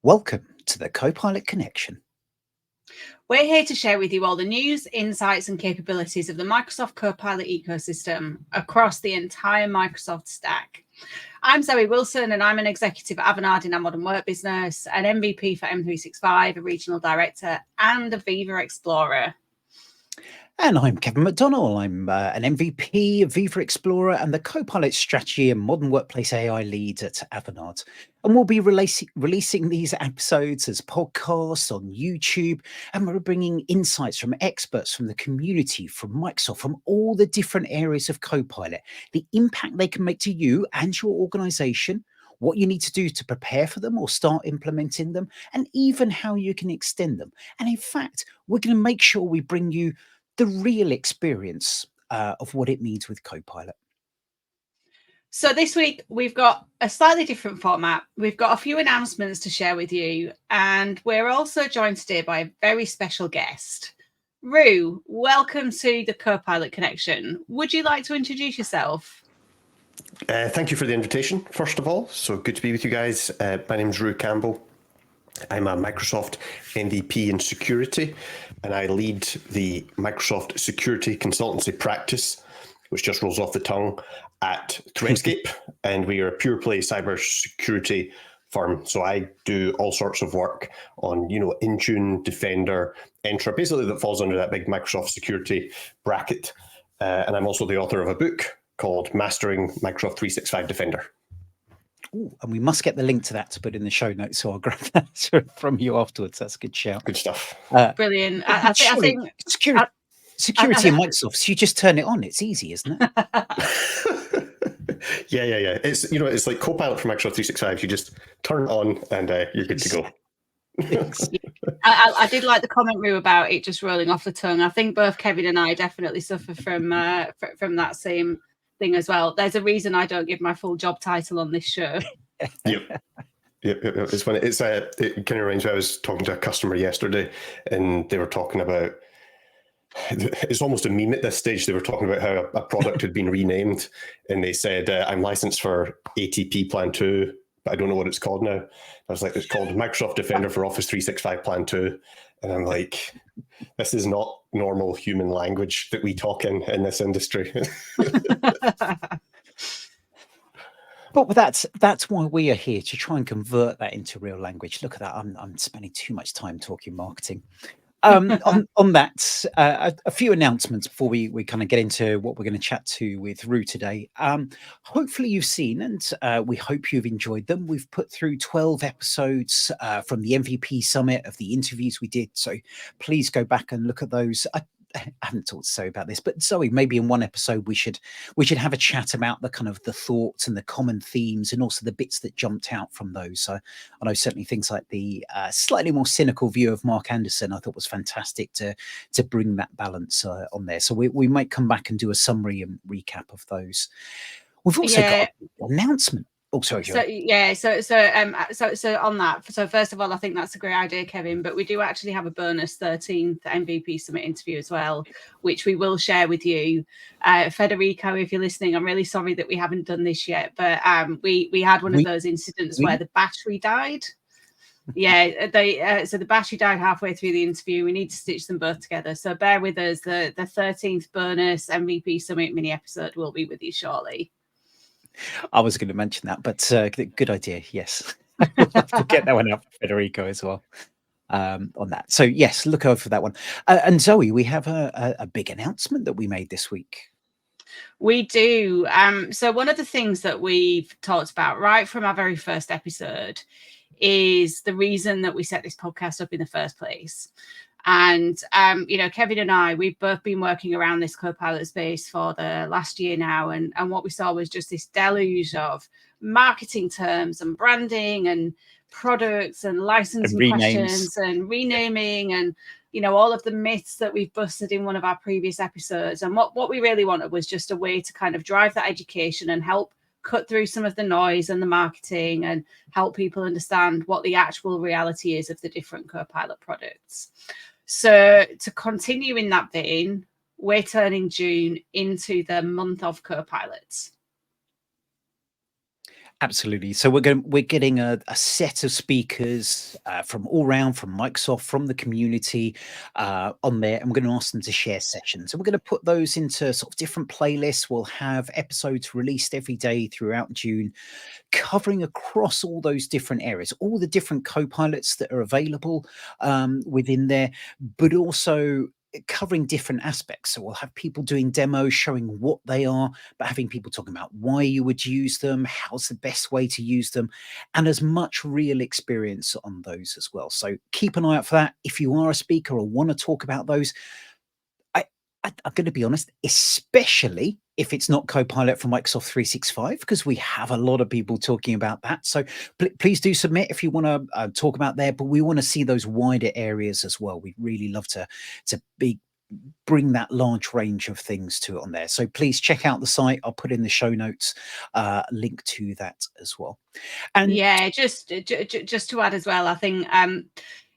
Welcome to the Copilot Connection. We're here to share with you all the news, insights, and capabilities of the Microsoft Copilot ecosystem across the entire Microsoft stack. I'm Zoe Wilson, and I'm an executive at Avanade in our modern work business, an MVP for M365, a regional director, and a Viva Explorer. And I'm Kevin McDonnell. I'm an MVP, Viva Explorer, and the Copilot Strategy and Modern Workplace AI lead at Avanade. And we'll be releasing these episodes as podcasts on YouTube. And we're bringing insights from experts from the community, from Microsoft, from all the different areas of Copilot, the impact they can make to you and your organization, what you need to do to prepare for them or start implementing them, and even how you can extend them. And in fact, we're going to make sure we bring you the real experience of what it means with Copilot. So this week, we've got a slightly different format. We've got a few announcements to share with you, and we're also joined today by a very special guest. Ru, welcome to the Copilot Connection. Would you like to introduce yourself? Thank you for the invitation, first of all. So good to be with you guys. My name's Ru Campbell. I'm a Microsoft MVP in security, and I lead the Microsoft security consultancy practice, which just rolls off the tongue, at Threadscape. And we are a pure play cybersecurity firm. So I do all sorts of work on, Intune, Defender, Entra, basically that falls under that big Microsoft security bracket. And I'm also the author of a book called Mastering Microsoft 365 Defender. Ooh, and we must get the link to that to put in the show notes, so I'll grab that from you afterwards. That's a good shout. Good stuff. Brilliant. I think security in Microsoft. So you just turn it on. It's easy, isn't it? Yeah. It's like Copilot for Microsoft 365. You just turn it on and you're good to go. I did like the comment, Ru, about it just rolling off the tongue. I think both Kevin and I definitely suffer from that same thing as well. There's a reason I don't give my full job title on this show. Yep. It's when it kind of reminds me. I was talking to a customer yesterday, and they were talking about. It's almost a meme at this stage. They were talking about how a product had been renamed, and they said, "I'm licensed for ATP Plan 2, but I don't know what it's called now." I was like, "It's called Microsoft Defender for Office 365 Plan 2," and I'm like, "This is not normal human language that we talk in this industry." But that's why we are here, to try and convert that into real language. Look at that. I'm spending too much time talking marketing. On that, a few announcements before we kind of get into what we're going to chat to with Ru today. Hopefully you've seen, and we hope you've enjoyed them. We've put through 12 episodes from the MVP Summit of the interviews we did. So please go back and look at those. I haven't talked to Zoe about this, but Zoe, maybe in one episode we should have a chat about the kind of the thoughts and the common themes, and also the bits that jumped out from those. So I know certainly things like the slightly more cynical view of Mark Anderson, I thought was fantastic to bring that balance on there. So we might come back and do a summary and recap of those. We've also got an announcement. Oh, sorry, so on that. So first of all, I think that's a great idea, Kevin. But we do actually have a bonus 13th MVP Summit interview as well, which we will share with you. Federico, if you're listening, I'm really sorry that we haven't done this yet, but we had one of those incidents where the battery died. Yeah, so the battery died halfway through the interview. We need to stitch them both together. So bear with us. The 13th bonus MVP Summit mini episode will be with you shortly. I was going to mention that, but good idea. Yes, we'll have to get that one out for Federico as well on that. So yes, look over for that one. And Zoe, we have a big announcement that we made this week. We do. So one of the things that we've talked about right from our very first episode is the reason that we set this podcast up in the first place. And, Kevin and I, we've both been working around this Copilot space for the last year now. And what we saw was just this deluge of marketing terms and branding and products and licensing questions and renaming and, all of the myths that we've busted in one of our previous episodes. And what we really wanted was just a way to kind of drive that education and help cut through some of the noise and the marketing and help people understand what the actual reality is of the different Copilot products. So to continue in that vein, we're turning June into the month of Copilots. Absolutely. So we're getting a set of speakers from all round, from Microsoft, from the community on there, and we're going to ask them to share sessions. And we're going to put those into sort of different playlists. We'll have episodes released every day throughout June, covering across all those different areas, all the different co-pilots that are available within there, but also covering different aspects. So we'll have people doing demos showing what they are, but having people talking about why you would use them, how's the best way to use them, and as much real experience on those as well. So keep an eye out for that. If you are a speaker or want to talk about those, I'm going to be honest, especially if it's not Copilot from Microsoft 365, because we have a lot of people talking about that. So please do submit if you want to talk about there, but we want to see those wider areas as well. We'd really love to bring that large range of things to it on there. So please check out the site. I'll put in the show notes link to that as well. And yeah, just to add as well, I think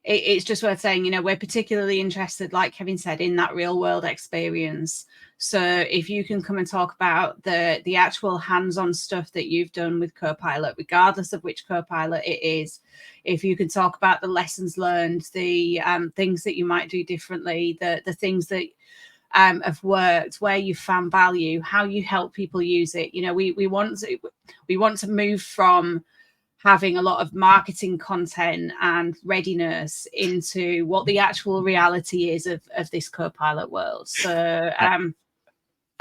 it's just worth saying, you know, we're particularly interested, like Kevin said, in that real world experience. So if you can come and talk about the actual hands-on stuff that you've done with Copilot, regardless of which Copilot it is, if you can talk about the lessons learned, the things that you might do differently, the things that have worked, where you found value, how you help people use it. You know, we want to move from having a lot of marketing content and readiness into what the actual reality is of this Copilot world. So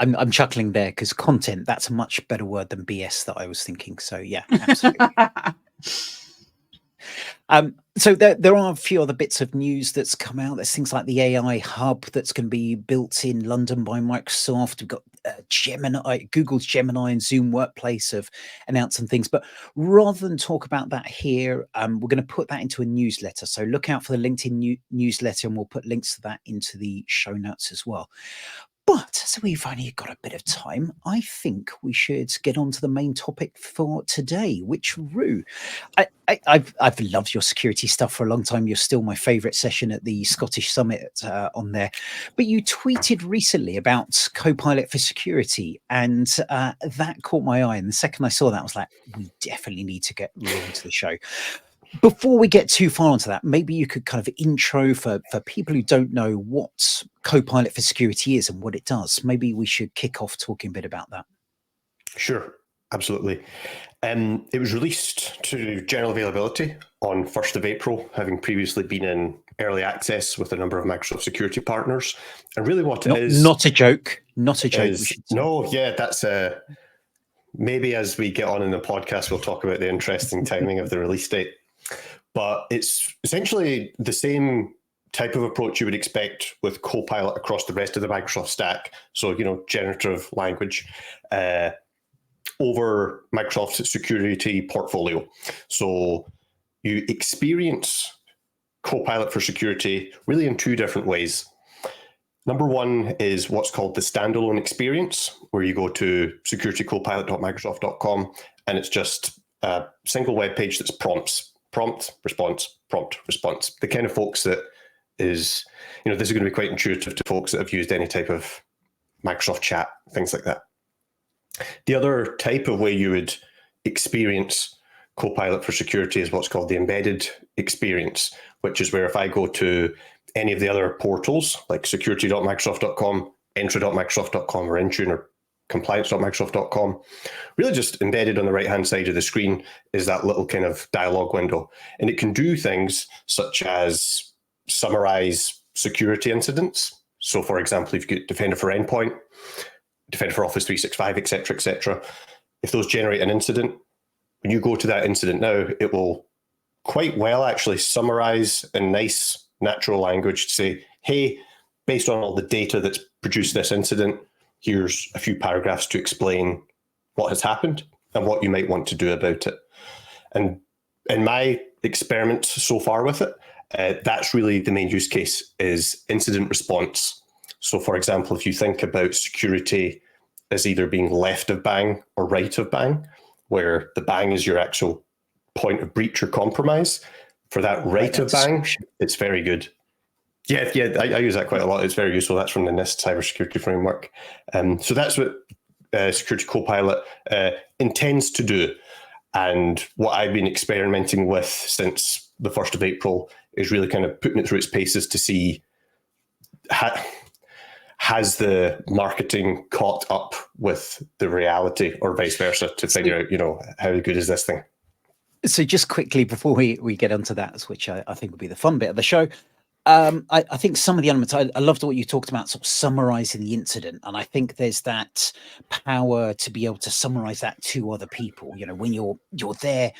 I'm chuckling there because content, that's a much better word than BS that I was thinking. So yeah, absolutely. So there are a few other bits of news that's come out. There's things like the AI hub that's going to be built in London by Microsoft. We've got Gemini, Google's Gemini and Zoom Workplace have announced some things. But rather than talk about that here, we're going to put that into a newsletter. So look out for the LinkedIn newsletter, and we'll put links to that into the show notes as well. But so we've only got a bit of time, I think we should get on to the main topic for today, which, Ru, I've loved your security stuff for a long time. You're still my favourite session at the Scottish Summit on there. But you tweeted recently about Copilot for security, and that caught my eye. And the second I saw that, I was like, we definitely need to get Ru onto the show. Before we get too far into that, maybe you could kind of intro for people who don't know what Copilot for security is and what it does. Maybe we should kick off talking a bit about that. Sure, absolutely. It was released to general availability on 1st of April, having previously been in early access with a number of Microsoft security partners. And really what it is... Not a joke. Not a joke. That's maybe as we get on in the podcast, we'll talk about the interesting timing of the release date. But it's essentially the same type of approach you would expect with Copilot across the rest of the Microsoft stack. So, you know, generative language over Microsoft's security portfolio. So you experience Copilot for security really in two different ways. Number one is what's called the standalone experience, where you go to securitycopilot.microsoft.com, and it's just a single web page that's prompts. Prompt, response, prompt, response. The kind of folks that is, you know, this is going to be quite intuitive to folks that have used any type of Microsoft chat, things like that. The other type of way you would experience Copilot for security is what's called the embedded experience, which is where if I go to any of the other portals like security.microsoft.com, entra.microsoft.com, or Intune, or compliance.microsoft.com, really just embedded on the right-hand side of the screen is that little kind of dialog window. And it can do things such as summarize security incidents. So for example, if you've got Defender for Endpoint, Defender for Office 365, et cetera, if those generate an incident, when you go to that incident now, it will quite well actually summarize in nice natural language to say, hey, based on all the data that's produced this incident, here's a few paragraphs to explain what has happened and what you might want to do about it. And in my experiment so far with it, that's really the main use case is incident response. So for example, if you think about security as either being left of bang or right of bang, where the bang is your actual point of breach or compromise, for that right of bang, it's very good. Yeah, I use that quite a lot. It's very useful. That's from the NIST cybersecurity framework. So that's what Security Copilot intends to do. And what I've been experimenting with since the 1st of April is really kind of putting it through its paces to see has the marketing caught up with the reality or vice versa to figure out, how good is this thing? So just quickly before we get onto that, which I think will be the fun bit of the show, I think some of the elements, I loved what you talked about, sort of summarizing the incident. And I think there's that power to be able to summarize that to other people. When you're there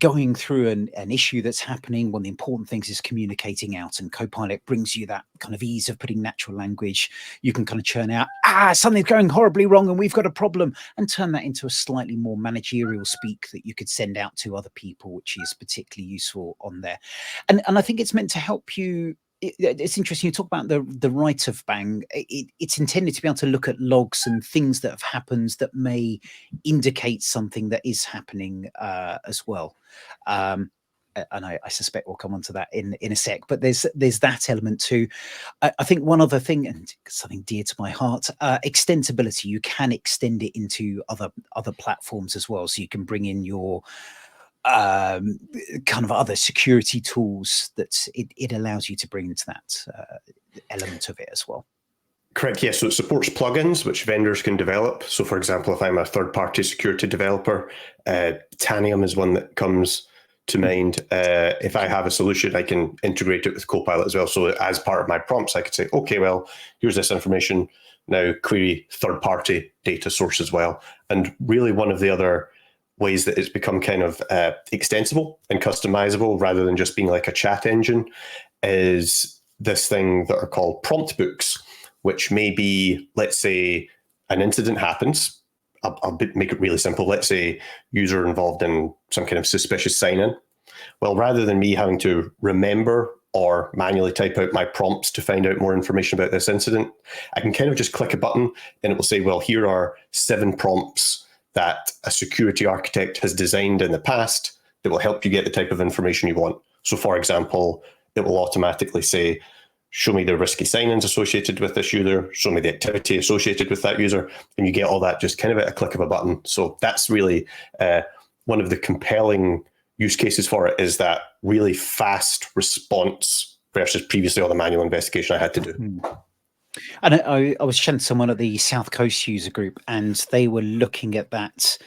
going through an issue that's happening, one of the important things is communicating out, and Copilot brings you that kind of ease of putting natural language. You can kind of churn out, something's going horribly wrong and we've got a problem, and turn that into a slightly more managerial speak that you could send out to other people, which is particularly useful on there. And I think it's meant to help you. It's interesting you talk about the write of Bang. It's intended to be able to look at logs and things that have happened that may indicate something that is happening as well. And I suspect we'll come on to that in a sec, but there's that element too. I think one other thing, and something dear to my heart, extensibility. You can extend it into other platforms as well, so you can bring in your kind of other security tools that it allows you to bring into that element of it as well. Correct, yes. So it supports plugins which vendors can develop. So for example, if I'm a third-party security developer, Tanium is one that comes to mind. If I have a solution, I can integrate it with Copilot as well. So as part of my prompts, I could say, okay, well, here's this information. Now query third-party data source as well. And really one of the other ways that it's become kind of extensible and customizable rather than just being like a chat engine is this thing that are called prompt books, which may be, let's say, an incident happens. I'll make it really simple. Let's say user involved in some kind of suspicious sign-in. Well, rather than me having to remember or manually type out my prompts to find out more information about this incident, I can kind of just click a button and it will say, well, here are 7 prompts that a security architect has designed in the past that will help you get the type of information you want. So for example, it will automatically say, show me the risky sign-ins associated with this user, show me the activity associated with that user, and you get all that just kind of at a click of a button. So that's really one of the compelling use cases for it, is that really fast response versus previously all the manual investigation I had to do. And I was chatting to someone at the South Coast user group, and they were looking at that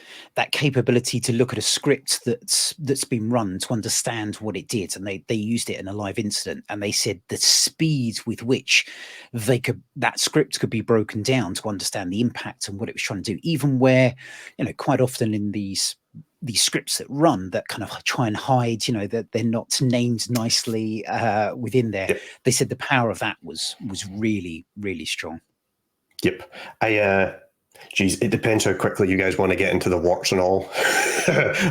capability to look at a script that's been run to understand what it did, and they used it in a live incident, and they said the speed with which that script could be broken down to understand the impact and what it was trying to do, even where quite often in these scripts that run that kind of try and hide, that they're not named nicely within there. Yep. They said the power of that was really, really strong. Yep. It depends how quickly you guys want to get into the warts and all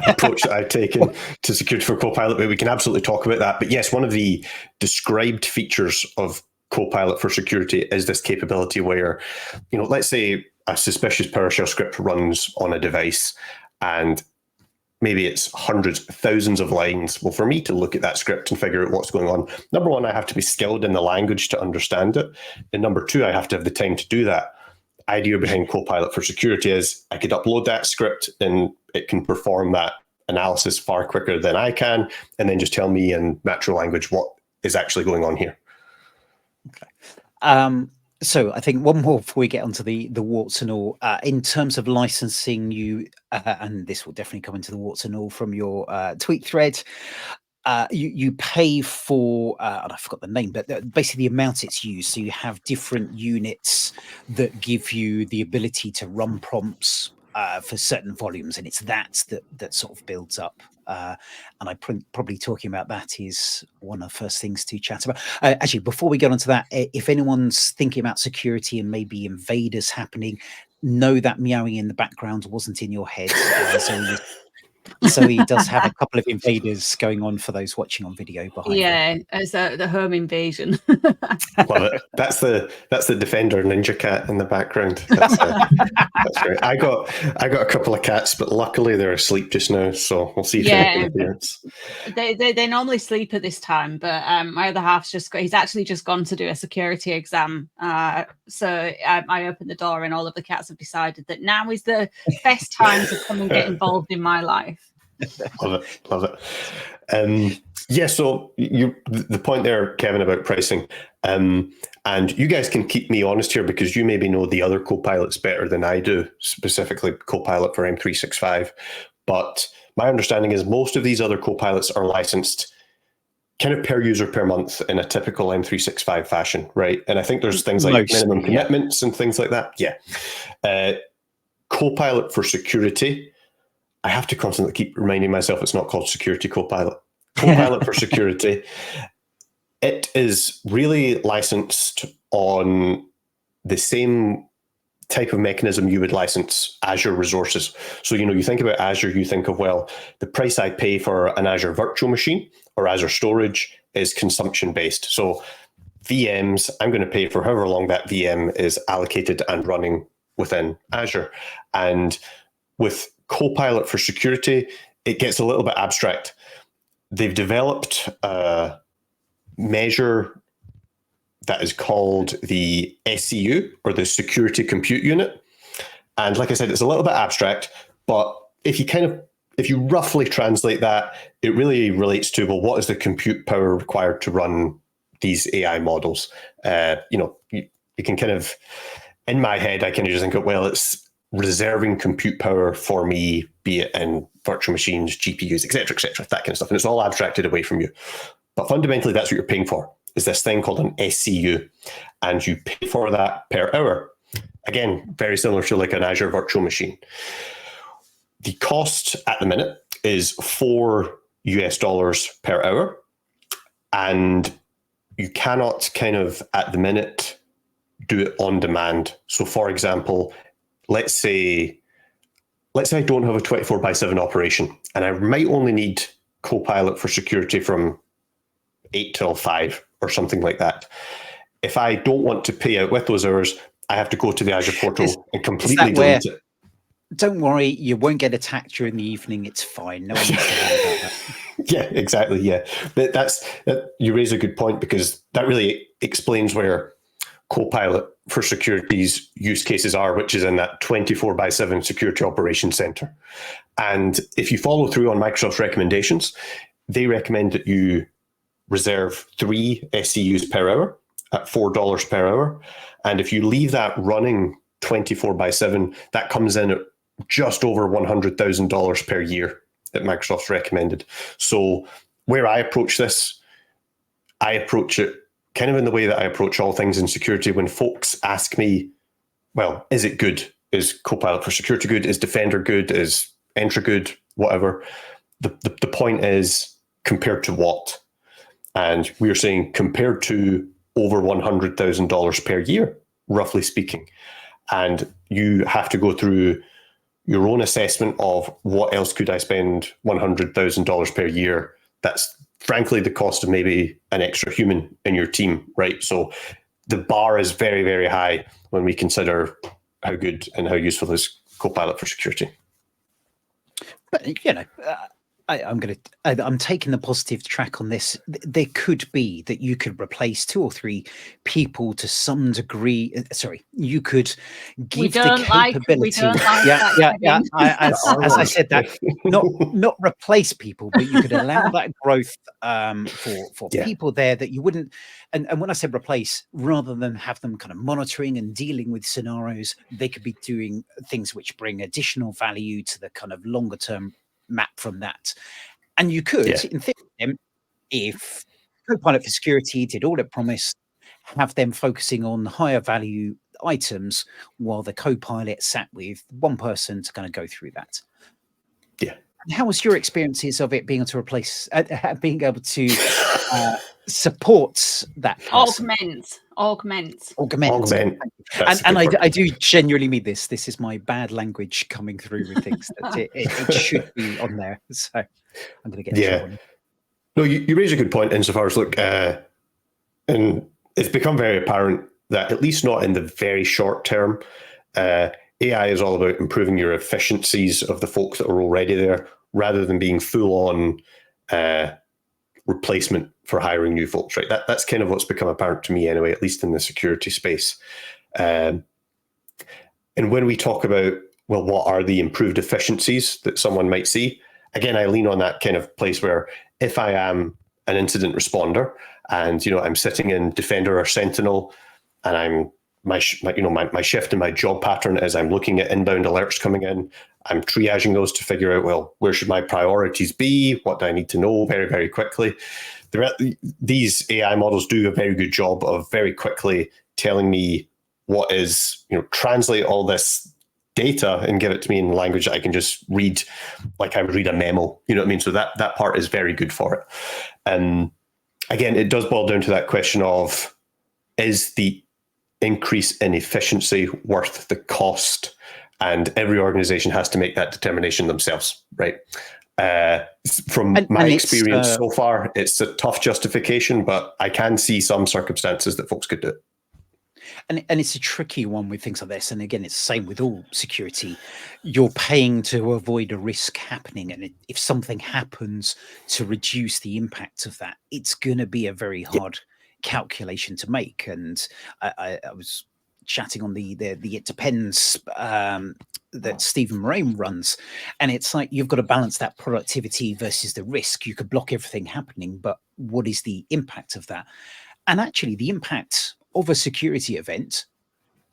approach that I've taken to security for Copilot, but we can absolutely talk about that. But yes, one of the described features of Copilot for security is this capability where, let's say a suspicious PowerShell script runs on a device and maybe it's hundreds, thousands of lines. Well, for me to look at that script and figure out what's going on, number one, I have to be skilled in the language to understand it. And number two, I have to have the time to do that. Idea behind Copilot for security is I could upload that script and it can perform that analysis far quicker than I can, and then just tell me in natural language what is actually going on here. Okay. So I think one more before we get onto the warts and all. In terms of licensing, you and this will definitely come into the warts and all from your tweet thread. You pay for, and I forgot the name, but basically the amount it's used. So you have different units that give you the ability to run prompts for certain volumes, and it's that sort of builds up. And I probably talking about that is one of the first things to chat about. Actually, before we get onto that, if anyone's thinking about security and maybe invaders happening, know that meowing in the background wasn't in your head. So he does have a couple of invaders going on for those watching on video behind. Yeah, as the home invasion. Love it. That's the Defender Ninja cat in the background. That's great. I got a couple of cats, but luckily they're asleep just now, so we'll see if anything appears. They normally sleep at this time, but my other half's he's actually just gone to do a security exam. So I opened the door and all of the cats have decided that now is the best time to come and get involved in my life. Love it. Love it. Yeah, so the point there, Kevin, about pricing, and you guys can keep me honest here because you maybe know the other Copilots better than I do, specifically Copilot for M365. But my understanding is most of these other Copilots are licensed kind of per user per month in a typical M365 fashion, right? And I think there's things like minimum commitments and things like that. Yeah. Copilot for security, I have to constantly keep reminding myself it's not called Security Copilot. Copilot for security, it is really licensed on the same type of mechanism you would license Azure resources. So, you think about Azure, you think of, well, the price I pay for an Azure virtual machine or Azure storage is consumption-based. So VMs, I'm going to pay for however long that VM is allocated and running within Azure. And with Copilot for security, it gets a little bit abstract. They've developed a measure that is called the SCU, or the Security Compute Unit. And like I said, it's a little bit abstract, but if you roughly translate that, it really relates to, well, what is the compute power required to run these AI models? You can kind of, in my head, I kind of just think of, well, it's reserving compute power for me, be it in virtual machines, GPUs, et cetera, that kind of stuff. And it's all abstracted away from you. But fundamentally, that's what you're paying for, is this thing called an SCU. And you pay for that per hour. Again, very similar to like an Azure virtual machine. The cost at the minute is $4 per hour. And you cannot kind of, at the minute, do it on demand. So for example, let's say I don't have a 24/7 operation and I might only need Copilot for security from 8 till 5 or something like that. If I don't want to pay out with those hours, I have to go to the Azure portal and completely delete it. Don't worry, you won't get attacked during the evening. It's fine. No one needs to worry about that. Yeah, exactly. Yeah. But you raise a good point, because that really explains where Copilot for security's use cases are, which is in that 24/7 security operations center. And if you follow through on Microsoft's recommendations, they recommend that you reserve 3 SCUs per hour at $4 per hour. And if you leave that running 24/7, that comes in at just over $100,000 per year that Microsoft's recommended. So where I approach this, I approach it kind of in the way that I approach all things in security. When folks ask me, well, is it good? Is Copilot for security good? Is Defender good? Is Entra good? Whatever. The point is, compared to what? And we are saying compared to over $100,000 per year, roughly speaking. And you have to go through your own assessment of what else could I spend $100,000 per year. That's frankly the cost of maybe an extra human in your team, right? So the bar is very, very high when we consider how good and how useful is Copilot for security. But I'm taking the positive track on this. There could be that you could replace 2 or 3 people to some degree. Sorry, you could give the capability. As I said, that not replace people, but you could allow that growth for people there that you wouldn't. And when I said replace, rather than have them kind of monitoring and dealing with scenarios, they could be doing things which bring additional value to the kind of longer term map from that. And you could, in theory, if Copilot for security did all it promised, have them focusing on higher value items while the Copilot sat with one person to kind of go through that. Yeah. And how was your experiences of it being able to replace, being able to support that person? Augment. And I do genuinely mean this. This is my bad language coming through with things that it should be on there. So I'm going to get in trouble. No, you raise a good point insofar as, look, and it's become very apparent that at least not in the very short term, AI is all about improving your efficiencies of the folks that are already there, rather than being full on replacement for hiring new folks, right? That's kind of what's become apparent to me anyway, at least in the security space. And when we talk about, well, what are the improved efficiencies that someone might see? again, I lean on that kind of place where if I am an incident responder and, I'm sitting in Defender or Sentinel and I'm my shift and my job pattern is I'm looking at inbound alerts coming in. I'm triaging those to figure out, well, where should my priorities be? What do I need to know very, very quickly? These AI models do a very good job of very quickly telling me what is, translate all this data and give it to me in language that I can just read like I would read a memo. You know what I mean? So that part is very good for it. Again, it does boil down to that question of, is the increase in efficiency worth the cost? And every organization has to make that determination themselves, right? From my experience so far, it's a tough justification, but I can see some circumstances that folks could do it. And it's a tricky one with things like this. And again, it's the same with all security. You're paying to avoid a risk happening. And if something happens to reduce the impact of that, it's going to be a very hard calculation to make. And I was chatting on the It Depends that Stephen Moraine runs. And it's like, you've got to balance that productivity versus the risk. You could block everything happening, but what is the impact of that? And actually the impact of a security event,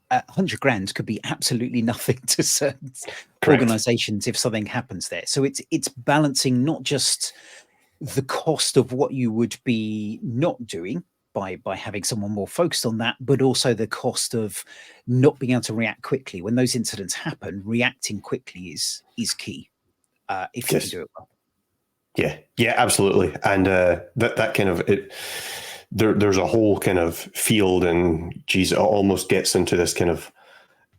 100 grand could be absolutely nothing to certain organizations if something happens there. So it's balancing not just the cost of what you would be not doing by having someone more focused on that, but also the cost of not being able to react quickly. When those incidents happen, reacting quickly is key if you can do it well. Yeah, absolutely. And that kind of it. There's a whole kind of field, and it almost gets into this kind of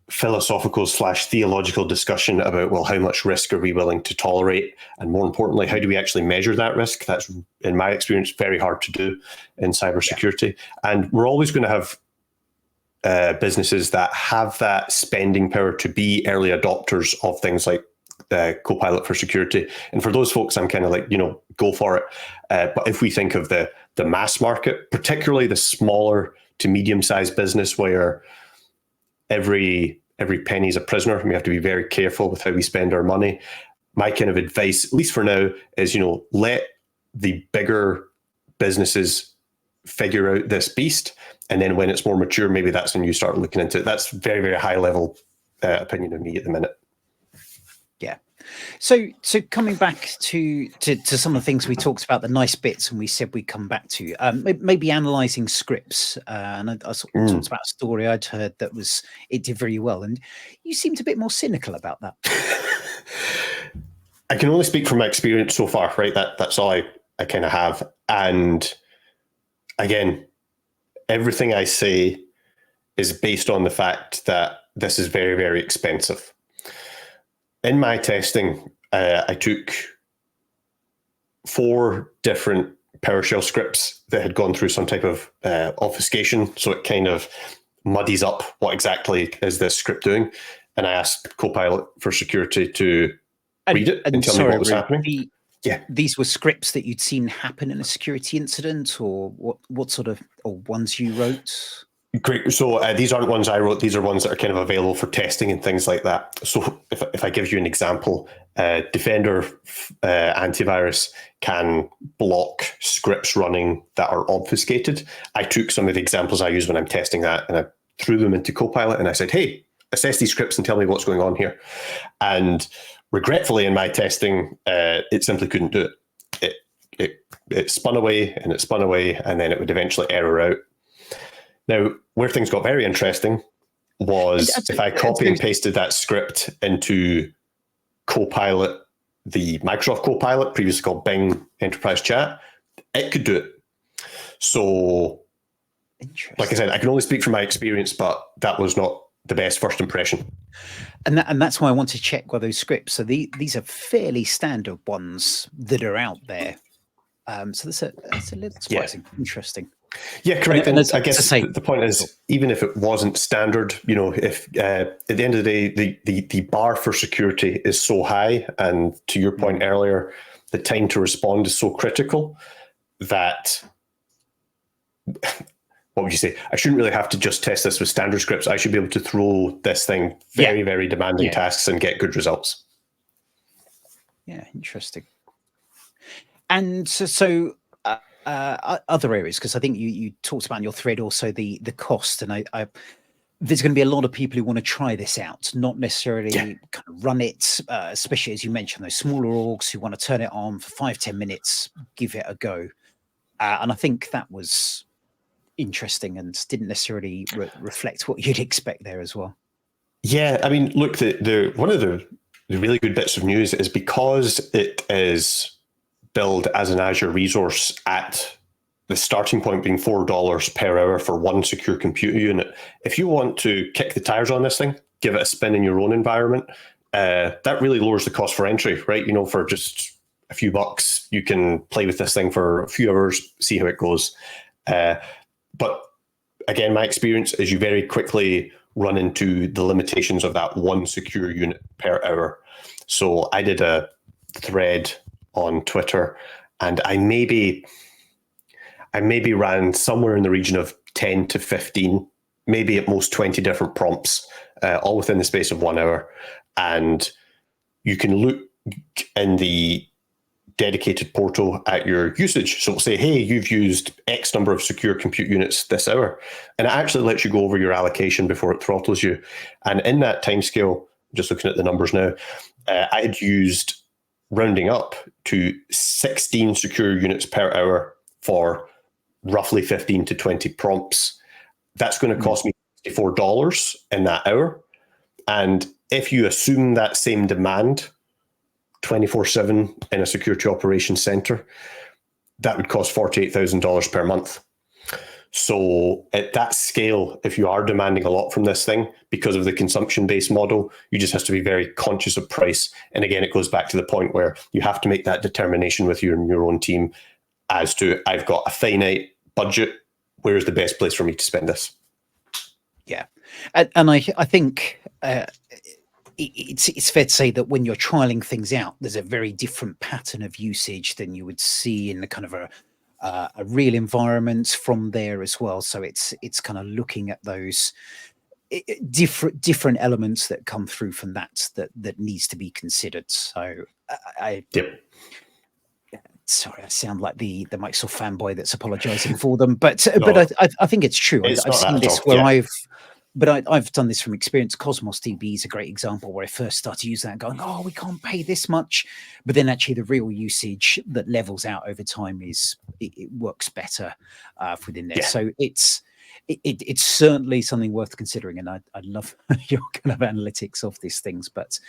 philosophical / theological discussion about, well, how much risk are we willing to tolerate? And more importantly, how do we actually measure that risk? That's, in my experience, very hard to do in cybersecurity. Yeah. And we're always going to have businesses that have that spending power to be early adopters of things like Copilot for security. And for those folks, I'm kind of like, go for it. But if we think of the mass market, particularly the smaller to medium-sized business where every penny is a prisoner, and we have to be very careful with how we spend our money. My kind of advice, at least for now, is, let the bigger businesses figure out this beast. And then when it's more mature, maybe that's when you start looking into it. That's very, very high level opinion of me at the minute. Yeah. So coming back to some of the things we talked about, the nice bits, and we said we'd come back to, maybe analysing scripts. And I sort of talked about a story I'd heard that it did very well. And you seemed a bit more cynical about that. I can only speak from my experience so far, right? That's all I kind of have. And again, everything I say is based on the fact that this is very, very expensive. In my testing, I took 4 different PowerShell scripts that had gone through some type of obfuscation. So it kind of muddies up what exactly is this script doing. And I asked Copilot for security to read it and tell me what was happening. These were scripts that you'd seen happen in a security incident, or what sort of, or ones you wrote? Great. So these aren't ones I wrote. These are ones that are kind of available for testing and things like that. So if I give you an example, Defender antivirus can block scripts running that are obfuscated. I took some of the examples I use when I'm testing that and I threw them into Copilot and I said, hey, assess these scripts and tell me what's going on here. And regretfully, in my testing, it simply couldn't do it. It spun away and it spun away, and then it would eventually error out. Now, where things got very interesting was if I copy and pasted that script into Copilot, the Microsoft Copilot, previously called Bing Enterprise Chat, it could do it. So, like I said, I can only speak from my experience, but that was not the best first impression. And that's why I want to check whether those scripts. So these are fairly standard ones that are out there. So that's a little surprising. Yeah. Interesting. Yeah, correct. And I guess the point is, even if it wasn't standard, if at the end of the day, the bar for security is so high, and to your point earlier, the time to respond is so critical that, what would you say? I shouldn't really have to just test this with standard scripts. I should be able to throw this thing very demanding tasks and get good results. Yeah, interesting. And so other areas, because I think you talked about in your thread also the cost, and I there's going to be a lot of people who want to try this out, not necessarily kind of run it, especially as you mentioned, those smaller orgs who want to turn it on for 5-10 minutes, give it a go. And I think that was interesting and didn't necessarily reflect what you'd expect there as well. Yeah, I mean, look, the one of the really good bits of news is because it is billed as an Azure resource at the starting point being $4 per hour for one secure computer unit. If you want to kick the tires on this thing, give it a spin in your own environment, that really lowers the cost for entry, right? You know, for just a few bucks, you can play with this thing for a few hours, see how it goes. But again, my experience is you very quickly run into the limitations of that one secure unit per hour. So I did a thread on Twitter, and I maybe ran somewhere in the region of 10 to 15, maybe at most 20 different prompts, all within the space of 1 hour. And you can look in the dedicated portal at your usage. So it'll say, hey, you've used X number of secure compute units this hour. And it actually lets you go over your allocation before it throttles you. And in that timescale, just looking at the numbers now, I had used rounding up to 16 secure units per hour for roughly 15 to 20 prompts. That's going to cost me $64 in that hour. And if you assume that same demand 24/7 in a security operations center, that would cost $48,000 per month. So at that scale, if you are demanding a lot from this thing because of the consumption-based model, you just have to be very conscious of price. And again, it goes back to the point where you have to make that determination with your own team as to, I've got a finite budget, where's the best place for me to spend this? Yeah. And I think it's fair to say that when you're trialing things out, there's a very different pattern of usage than you would see in the kind of a real environment from there as well. So it's kind of looking at those different elements that come through from that needs to be considered. So Yep. Sorry, I sound like the Microsoft fanboy that's apologizing for them, but I think it's true. I've seen this where I've done this from experience. Cosmos DB is a great example where I first started using that, going, "Oh, we can't pay this much," but then actually the real usage that levels out over time it works better within there. Yeah. So it's certainly something worth considering, and I love your kind of analytics of these things, but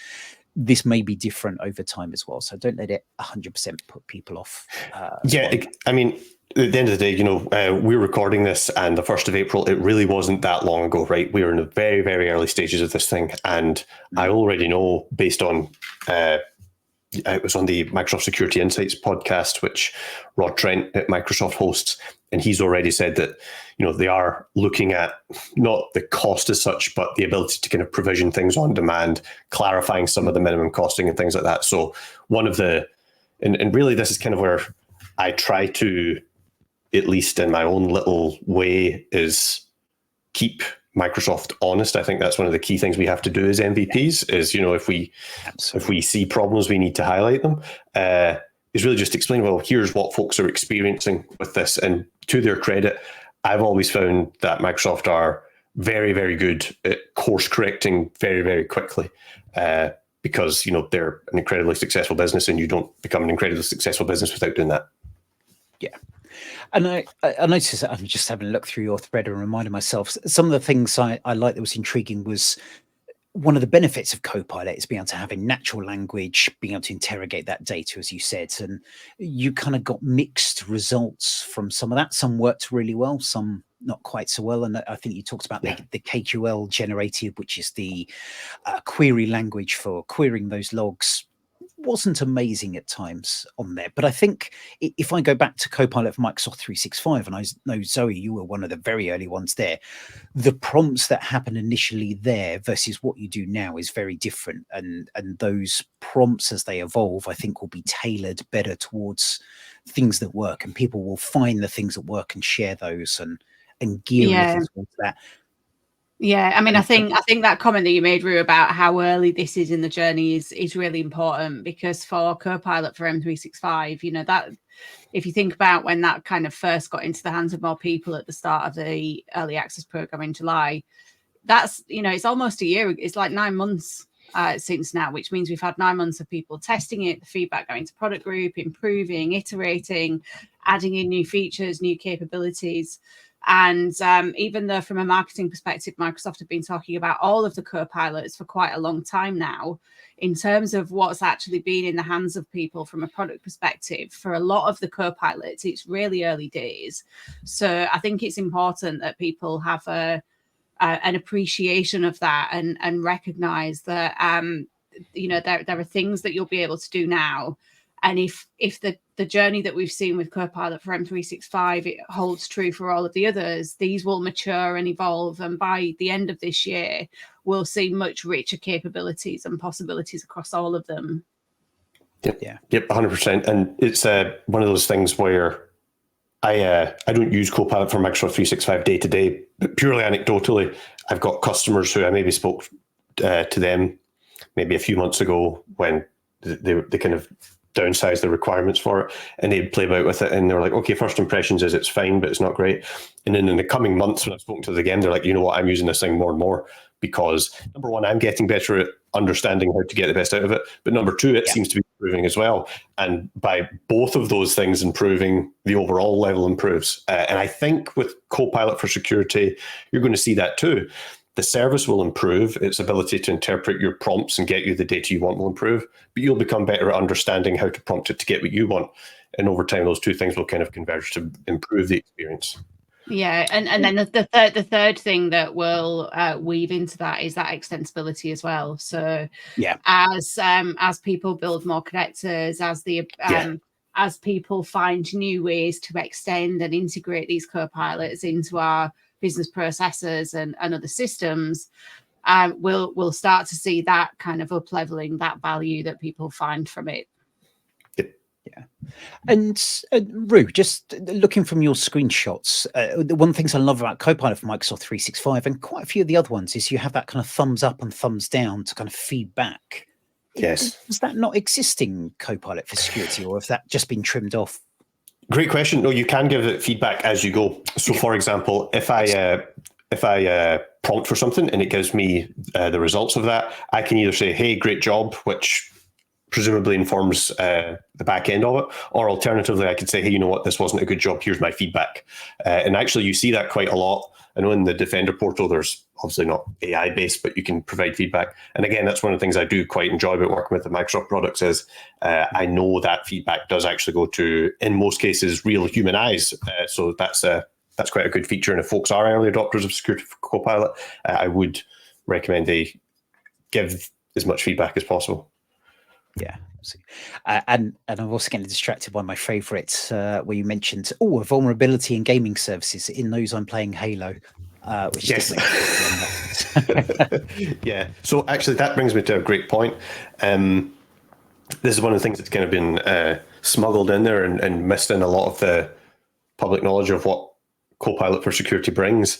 this may be different over time as well. So don't let it 100% put people off. I mean, at the end of the day, we're recording this, and the 1st of April, it really wasn't that long ago, right? We were in the very, very early stages of this thing. And I already know, based on, it was on the Microsoft Security Insights podcast, which Rod Trent at Microsoft hosts, and he's already said that, they are looking at not the cost as such, but the ability to kind of provision things on demand, clarifying some of the minimum costing and things like that. So one of the, and really this is kind of where I try to, at least in my own little way, is keep Microsoft honest. I think that's one of the key things we have to do as MVPs is, if we see problems, we need to highlight them. Is really just explain, well, here's what folks are experiencing with this. And to their credit, I've always found that Microsoft are very, very good at course correcting very, very quickly because, they're an incredibly successful business, and you don't become an incredibly successful business without doing that. Yeah. And I noticed that I'm just having a look through your thread and reminding myself some of the things I liked that was intriguing was one of the benefits of Copilot is being able to have a natural language, being able to interrogate that data, as you said, and you kind of got mixed results from some of that. Some worked really well, some not quite so well. And I think you talked about the KQL generative, which is the query language for querying those logs, wasn't amazing at times on there. But I think if I go back to Copilot for Microsoft 365, and I know, Zoe, you were one of the very early ones there, the prompts that happen initially there versus what you do now is very different. And those prompts, as they evolve, I think will be tailored better towards things that work, and people will find the things that work and share those and gear towards that. Yeah, I mean, I think that comment that you made, Ru, about how early this is in the journey is really important, because for Copilot for M365, you know, that if you think about when that kind of first got into the hands of more people at the start of the early access program in July, that's, you know, it's almost a year. It's like 9 months since now, which means we've had 9 months of people testing it, the feedback going to product group, improving, iterating, adding in new features, new capabilities. And even though from a marketing perspective, Microsoft have been talking about all of the Copilots for quite a long time now, in terms of what's actually been in the hands of people from a product perspective, for a lot of the Copilots, it's really early days. So I think it's important that people have an appreciation of that, and recognize that you know, there are things that you'll be able to do now. And if the journey that we've seen with Copilot for M365, it holds true for all of the others, these will mature and evolve. And by the end of this year, we'll see much richer capabilities and possibilities across all of them. Yep, 100%. And it's one of those things where I don't use Copilot for Microsoft 365 day to day, but purely anecdotally, I've got customers who I maybe spoke to them maybe a few months ago when they kind of downsized the requirements for it, and they'd play about with it, and they were like, okay, first impressions is it's fine, but it's not great. And then in the coming months, when I've spoken to them again, they're like, you know what, I'm using this thing more and more, because number one, I'm getting better at understanding how to get the best out of it, but number two, it seems to be improving as well. And by both of those things improving, the overall level improves. And I think with Copilot for security, you're going to see that too. The service will improve, its ability to interpret your prompts and get you the data you want will improve, but you'll become better at understanding how to prompt it to get what you want. And over time, those two things will kind of converge to improve the experience. Yeah, and then the third thing that will weave into that is that extensibility as well. So as people build more connectors, as people find new ways to extend and integrate these Copilots into our business processes and other systems, we'll start to see that kind of up-leveling, that value that people find from it. Yeah. And Ru, just looking from your screenshots, one of the things I love about Copilot for Microsoft 365 and quite a few of the other ones is you have that kind of thumbs up and thumbs down to kind of feedback. Yes. Is that not existing Copilot for security, or have that just been trimmed off? Great question. No, you can give it feedback as you go. So, for example, if I prompt for something and it gives me the results of that, I can either say, "Hey, great job," which presumably informs the back end of it, or alternatively, I could say, "Hey, you know what? This wasn't a good job. Here's my feedback." And actually, you see that quite a lot. I know in the Defender portal, there's obviously not AI based, but you can provide feedback. And again, that's one of the things I do quite enjoy about working with the Microsoft products is I know that feedback does actually go to, in most cases, real human eyes. So that's quite a good feature. And if folks are early adopters of security for Copilot, I would recommend they give as much feedback as possible. Yeah. And I'm also getting distracted by my favourites where you mentioned, a vulnerability in gaming services. In those, I'm playing Halo, which yes. doesn't Yeah. So actually, that brings me to a great point. This is one of the things that's kind of been smuggled in there and missed in a lot of the public knowledge of what Copilot for security brings.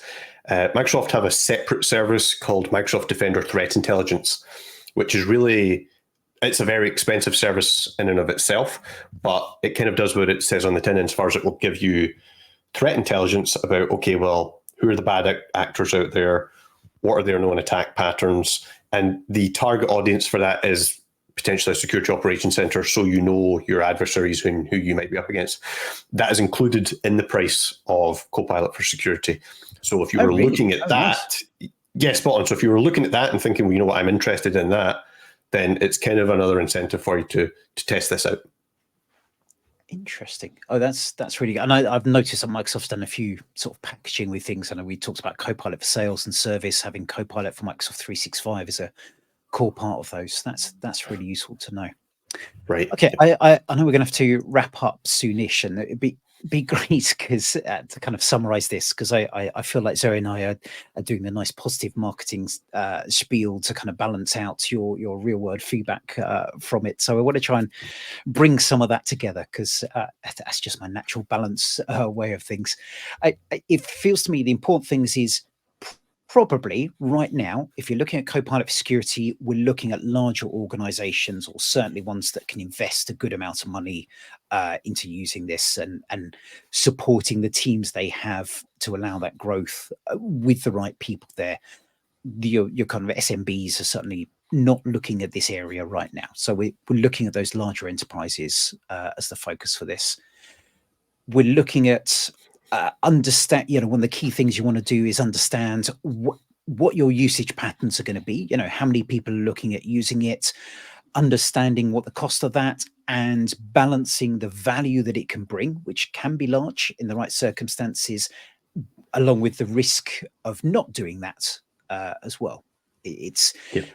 Microsoft have a separate service called Microsoft Defender Threat Intelligence, which is really... It's a very expensive service in and of itself, but it kind of does what it says on the tin as far as it will give you threat intelligence about, okay, well, who are the bad actors out there? What are their known attack patterns? And the target audience for that is potentially a security operations center, so you know your adversaries and who you might be up against. That is included in the price of Copilot for security. So if you were looking at that, yes, spot on. So if you were looking at that and thinking, well, you know what, I'm interested in that, then it's kind of another incentive for you to test this out. Interesting. Oh, that's really good. And I've noticed that Microsoft's done a few sort of packaging with things. I know we talked about Copilot for sales and service, having Copilot for Microsoft 365 is a core part of those. That's really useful to know. Right. Okay, I know we're going to have to wrap up soonish, and it'd be great because to kind of summarize this, because I feel like Zoe and I are doing the nice positive marketing spiel to kind of balance out your real world feedback from it. So I want to try and bring some of that together because that's just my natural balance way of things. It feels to me the important things is probably right now, if you're looking at Copilot for security, we're looking at larger organizations, or certainly ones that can invest a good amount of money into using this and supporting the teams they have to allow that growth with the right people there. Your kind of SMBs are certainly not looking at this area right now. So we're looking at those larger enterprises as the focus for this. We're looking at understand, one of the key things you want to do is understand what your usage patterns are going to be, how many people are looking at using it, understanding what the cost of that, and balancing the value that it can bring, which can be large in the right circumstances, along with the risk of not doing that as well. It's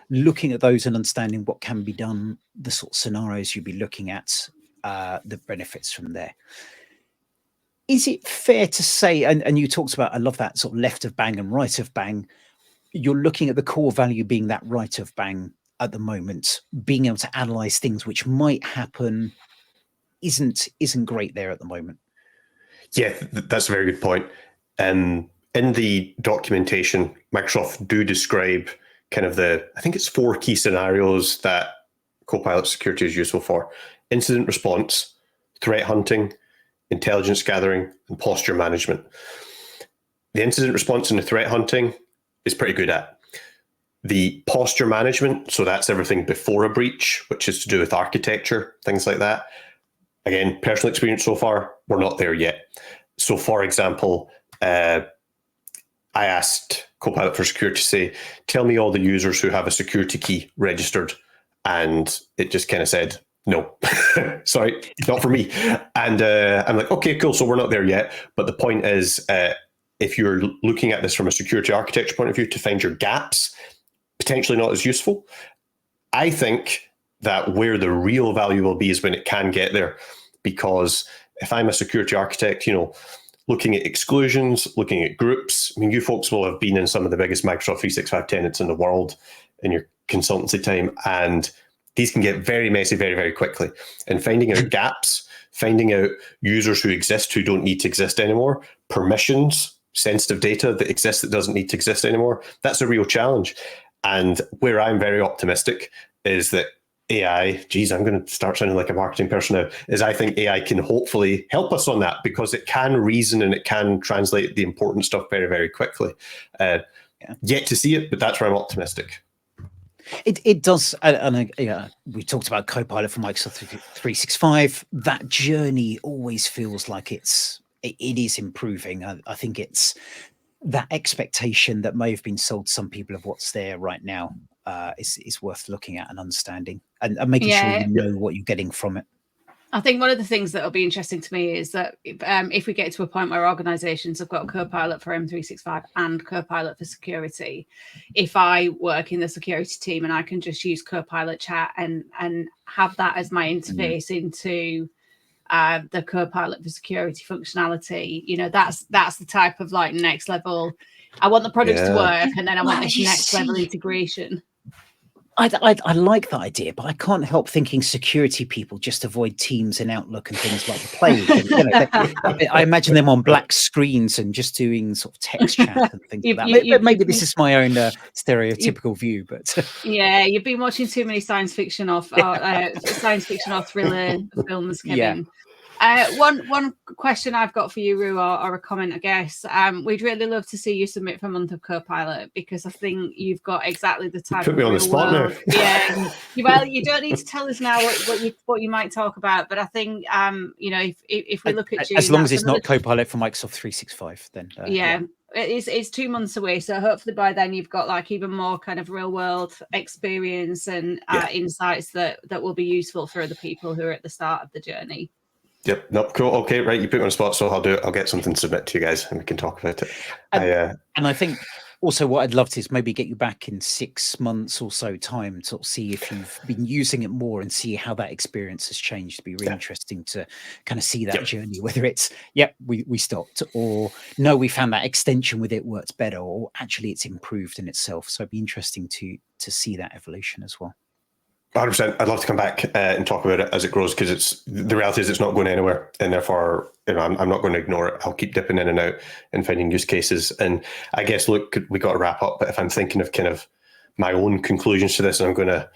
looking at those and understanding what can be done, the sort of scenarios you'd be looking at, the benefits from there. Is it fair to say, and you talked about, I love that sort of left of bang and right of bang, you're looking at the core value being that right of bang at the moment, being able to analyze things which might happen isn't great there at the moment? Yeah, that's a very good point. In the documentation, Microsoft do describe kind of I think it's 4 key scenarios that Copilot security is useful for: incident response, threat hunting, intelligence gathering, and posture management. The incident response and the threat hunting is pretty good at. The posture management, so that's everything before a breach, which is to do with architecture, things like that. Again, personal experience so far, we're not there yet. So for example, I asked Copilot for security to say, tell me all the users who have a security key registered. And it just kind of said, no, sorry, not for me. And I'm like, okay, cool. So we're not there yet. But the point is, if you're looking at this from a security architecture point of view to find your gaps, potentially not as useful. I think that where the real value will be is when it can get there. Because if I'm a security architect, looking at exclusions, looking at groups, I mean, you folks will have been in some of the biggest Microsoft 365 tenants in the world in your consultancy time, and these can get very messy very, very quickly. And finding out gaps, finding out users who exist who don't need to exist anymore, permissions, sensitive data that exists that doesn't need to exist anymore, that's a real challenge. And where I'm very optimistic is that AI, geez, I'm going to start sounding like a marketing person now, is I think AI can hopefully help us on that, because it can reason and it can translate the important stuff very, very quickly. Yet to see it, but that's where I'm optimistic. It does, and we talked about Copilot for Microsoft 365. That journey always feels like it is improving. I think it's that expectation that may have been sold to some people of what's there right now is worth looking at and understanding, and making sure you know what you're getting from it. I think one of the things that will be interesting to me is that if we get to a point where organizations have got Copilot for M365 and Copilot for security, if I work in the security team and I can just use Copilot chat and have that as my interface into the Copilot for security functionality, that's the type of like next level. I want the products to work, and then I want this next level integration. I like that idea, but I can't help thinking security people just avoid Teams and Outlook and things like the plague. And, I imagine them on black screens and just doing sort of text chat and things like that. Maybe this is my own stereotypical view, but yeah, you've been watching too many science fiction or thriller films, Kevin. One question I've got for you, Ru, or a comment, I guess. We'd really love to see you submit for a month of Copilot, because I think you've got exactly the type. Put me on the spot now. Yeah. Well, you don't need to tell us now what you might talk about, but I think if we look at June, as long as it's not Copilot for Microsoft 365, then it's 2 months away. So hopefully by then you've got like even more kind of real world experience and insights that will be useful for other people who are at the start of the journey. Yep. No, cool. Okay, right. You put me on the spot, so I'll do it. I'll get something to submit to you guys, and we can talk about it. And I think also what I'd love to is maybe get you back in 6 months or so time to sort of see if you've been using it more and see how that experience has changed. It'd be really interesting to kind of see that journey, whether it's, we stopped, or no, we found that extension with it works better, or actually it's improved in itself. So it'd be interesting to see that evolution as well. 100%. I'd love to come back and talk about it as it grows, because the reality is it's not going anywhere, and therefore, I'm not going to ignore it. I'll keep dipping in and out and finding use cases. And I guess, look, we got to wrap up. But if I'm thinking of kind of my own conclusions to this, and I'm going to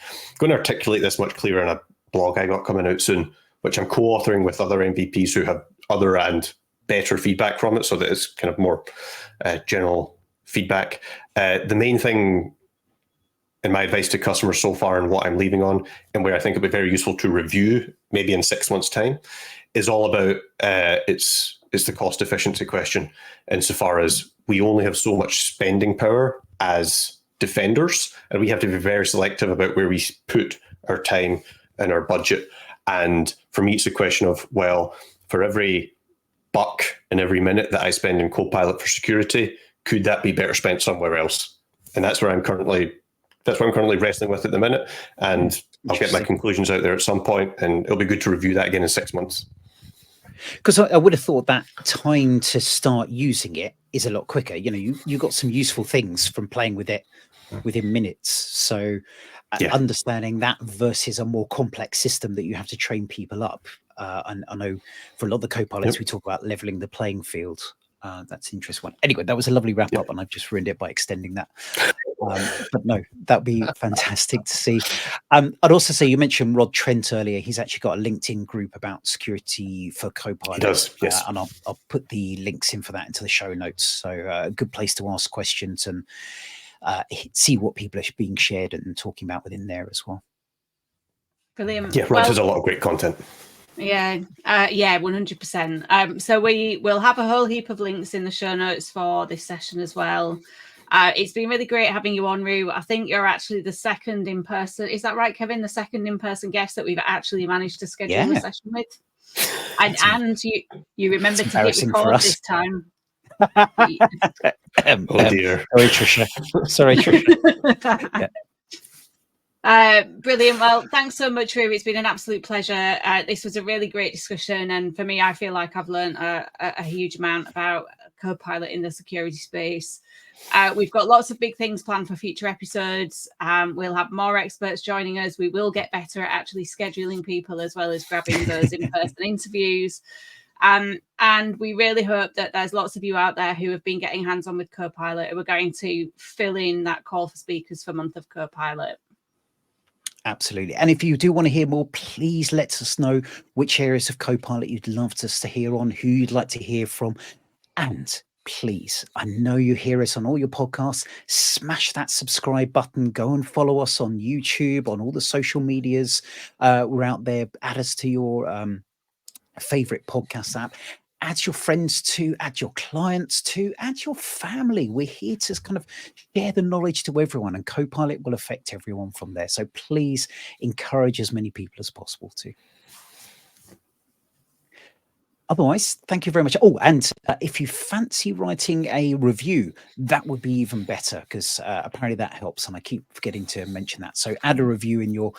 articulate this much clearer in a blog I got coming out soon, which I'm co-authoring with other MVPs who have other and better feedback from it, so that it's kind of more general feedback. The main thing, and my advice to customers so far, and what I'm leaving on, and where I think it'd be very useful to review maybe in 6 months' time, is all about it's the cost efficiency question. Insofar as we only have so much spending power as defenders, and we have to be very selective about where we put our time and our budget. And for me, it's a question of, well, for every buck and every minute that I spend in Copilot for security, could that be better spent somewhere else? And that's where I'm currently wrestling with at the minute, and I'll get my conclusions out there at some point, and it'll be good to review that again in 6 months. Because I would have thought that time to start using it is a lot quicker. You got some useful things from playing with it within minutes. So understanding that versus a more complex system that you have to train people up. And I know for a lot of the Copilots, we talk about leveling the playing field. That's an interesting one. Anyway, that was a lovely wrap up, and I've just ruined it by extending that. But no, that'd be fantastic to see. I'd also say, you mentioned Rod Trent earlier. He's actually got a LinkedIn group about security for Copilot. He does, yes. And I'll put the links in for that into the show notes. So a good place to ask questions and see what people are being shared and talking about within there as well. Brilliant. Yeah, Rod has a lot of great content. Yeah, 100%. So we will have a whole heap of links in the show notes for this session as well. It's been really great having you on, Ru. I think you're actually the second in person. Is that right, Kevin? The second in person guest that we've actually managed to schedule a session with. And you remembered to hit record this time. Oh dear. Sorry, Tricia. Brilliant. Well, thanks so much, Ru. It's been an absolute pleasure. This was a really great discussion, and for me, I feel like I've learned a huge amount about Copilot in the security space. We've got lots of big things planned for future episodes. We'll have more experts joining us. We will get better at actually scheduling people, as well as grabbing those in-person interviews. And we really hope that there's lots of you out there who have been getting hands-on with Copilot, who are going to fill in that call for speakers for Month of Copilot. Absolutely. And if you do want to hear more, please let us know which areas of Copilot you'd love us to hear on, who you'd like to hear from. And please, I know you hear us on all your podcasts, smash that subscribe button, go and follow us on YouTube, on all the social medias. We're out there. Add us to your favorite podcast app. Add your friends to, add your clients to, add your family. We're here to kind of share the knowledge to everyone, and Copilot will affect everyone from there. So please encourage as many people as possible to. Otherwise, thank you very much. Oh, and if you fancy writing a review, that would be even better, because apparently that helps, and I keep forgetting to mention that. So add a review in your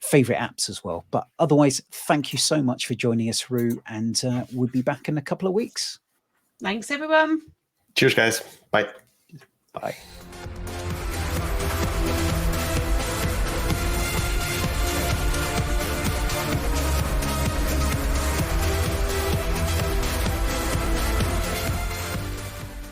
favorite apps as well. But otherwise, thank you so much for joining us, Ru, and we'll be back in a couple of weeks. Thanks, everyone. Cheers, guys. Bye. Bye.